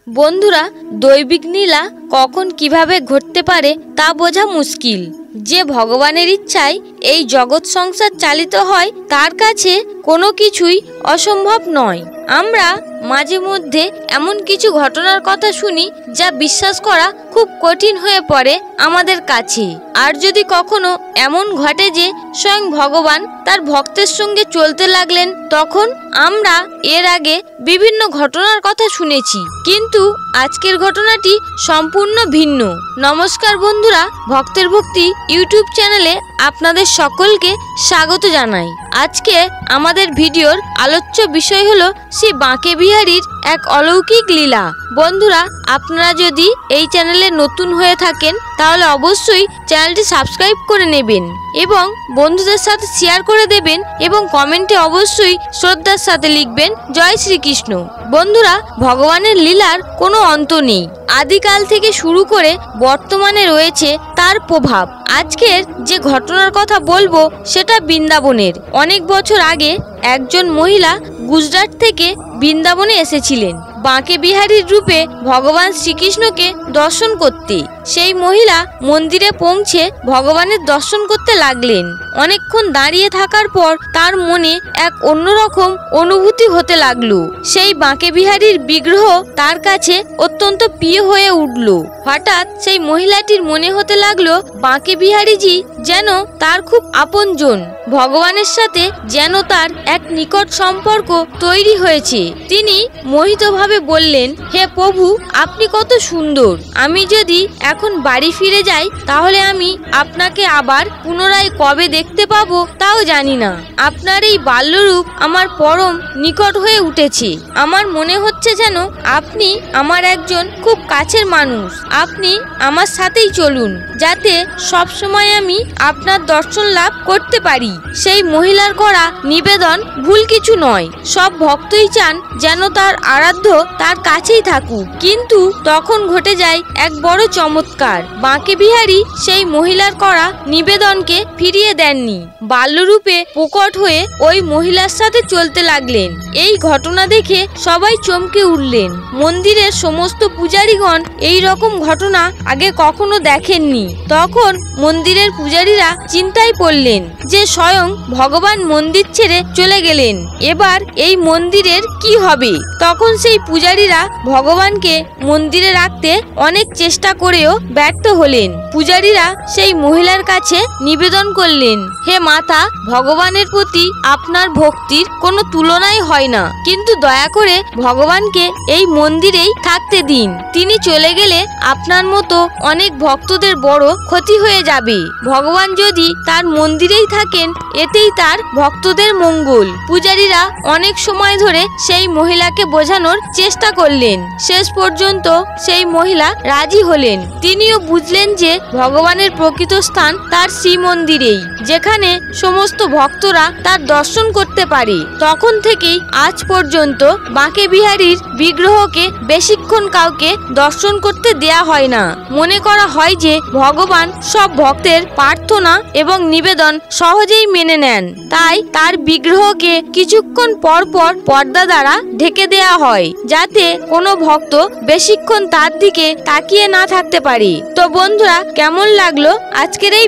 বন্ধুরা, দৈবিক লীলা কখন কিভাবে ঘটতে পারে তা বোঝা মুশকিল। যে ভগবানের ইচ্ছায় এই জগৎ সংসার চালিত হয় তার কাছে কোনো কিছুই অসম্ভব নয়। আমরা মাঝে মধ্যে এমন কিছু ঘটনার কথা শুনি যা বিশ্বাস করা খুব কঠিন হয়ে পড়ে আমাদের কাছে। আর যদি কখনো এমন ঘটে যে স্বয়ং ভগবান তার ভক্তের সঙ্গে চলতে লাগলেন, তখন আমরা এর আগে বিভিন্ন ঘটনার কথা শুনেছি, কিন্তু আজকের ঘটনাটি সম্পূর্ণ ভিন্ন। নমস্কার বন্ধুরা, ভক্তের ভক্তি ইউটিউব চ্যানেলে আপনাদের সকলকে স্বাগত জানাই। আজকে আমাদের ভিডিওর আলোচ্য বিষয় হলো শ্রী বাঁকে বিহারীর এক অলৌকিক লীলা। বন্ধুরা, আপনারা যদি এই চ্যানেলে নতুন হয়ে থাকেন তাহলে অবশ্যই চ্যানেলটি সাবস্ক্রাইব করে নেবেন এবং বন্ধুদের সাথে শেয়ার করে দেবেন এবং কমেন্টে অবশ্যই শ্রদ্ধার সাথে লিখবেন জয় শ্রীকৃষ্ণ। বন্ধুরা, ভগবানের লীলার কোনো অন্ত নেই। আদিকাল থেকে শুরু করে বর্তমানে রয়েছে তার প্রভাব। আজকের যে ঘটনার কথা বলবো সেটা বৃন্দাবনের। অনেক বছর আগে একজন মহিলা গুজরাট থেকে বৃন্দাবনে এসেছিলেন বাঁকে বিহারীর রূপে ভগবান শ্রীকৃষ্ণকে দর্শন করতে। সেই মহিলা মন্দিরে পৌঁছে ভগবানের দর্শন করতে লাগলেন। অনেকক্ষণ দাঁড়িয়ে থাকার পর তার মনে এক অন্যরকম অনুভূতি হতে লাগলো। সেই বাঁকে বিহারীর বিগ্রহ তার কাছে অত্যন্ত প্রিয় হয়ে উঠল। হঠাৎ সেই মহিলাটির মনে হতে লাগলো বাঁকে বিহারীজি যেন তার খুব আপনজন। ভগবানের সাথে যেন তার এক নিকট সম্পর্ক তৈরি হয়েছে। তিনি মোহিতভাবে বললেন, হে প্রভু, আপনি কত সুন্দর। আমি যদি এখন বাড়ি ফিরে যাই তাহলে আমি আপনাকে আবার পুনরায় কবে দেখতে পাবো তাও জানি না। আপনার এই বাল্যরূপ আমার পরম নিকট হয়ে উঠেছে। আমার মনে হচ্ছে যেন আপনি আমার একজন খুব কাছের মানুষ। আপনি আমার সাথেই চলুন যাতে সব সময় আমি আপনার দর্শন লাভ করতে পারি। সেই মহিলার করা নিবেদন ভুল কিছু নয়। সব ভক্তই চান যেন তার আরাধ্য তার কাছেই থাকুক। কিন্তু তখন ঘটে যায় এক বড় চমৎকার। বাঁকে বিহারী সেই মহিলার করা নিবেদনকে ফিরিয়ে দেননি। বাল্যরূপে প্রকট হয়ে ওই মহিলার সাথে চলতে লাগলেন। এই ঘটনা দেখে সবাই চমকে উঠলেন। মন্দিরের সমস্ত পূজারীগণ এই রকম ঘটনা আগে কখনো দেখেননি। তখন মন্দিরের পূজারীরা চিন্তায় পড়লেন যে স্বয়ং ভগবান মন্দির ছেড়ে চলে গেলেন, এবার এই মন্দিরের কি হবে। তখন সেই পূজারীরা ভগবানকে মন্দিরে রাখতে অনেক চেষ্টা করেও ব্যর্থ হলেন। পূজারীরা সেই মহিলার কাছে নিবেদন করলেন, হে মাতা, ভগবানের প্রতি আপনার ভক্তির কোনো তুলনাই হয় না, কিন্তু দয়া করে ভগবানকে এই মন্দিরেই থাকতে দিন। তিনি চলে গেলে আপনার মতো অনেক ভক্তদের বড় ক্ষতি হয়ে যাবে। ভগবান যদি তার মন্দিরেই থাকেন এতেই তার ভক্তদের মঙ্গল। পূজারীরা অনেক সময় ধরে সেই মহিলাকে বোঝানোর চেষ্টা করলেন। শেষ পর্যন্ত সেই মহিলা রাজি হলেন। তিনিও বুঝলেন যে ভগবানের প্রকৃত স্থান তার শ্রীমন্দিরেই, যেখানে সমস্ত ভক্তরা তার দর্শন করতে পারে। তখন থেকেই আজ পর্যন্ত বাঁকে বিহারীর বিগ্রহকে বেশিক্ষণ কাউকে দর্শন করতে দেয়া হয় না। মনে করা হয় যে ভগবান সব ভক্তের প্রার্থনা এবং নিবেদন সহজেই মেনে নেন। তাই তার বিগ্রহকে কিছুক্ষণ পর পর পর্দা দ্বারা ঢেকে দেয়া হয়, যাতে কোনো ভক্ত বেশিক্ষণ তার দিকে তাকিয়ে না থাকতে পারে। তো বন্ধুরা, কেমন লাগলো আজকের এই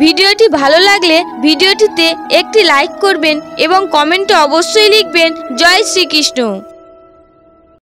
ভিডিওটি ভালো লাগলে ভিডিওটিতে একটি লাইক করবেন এবং কমেন্টে অবশ্যই লিখবেন জয় শ্রীকৃষ্ণ।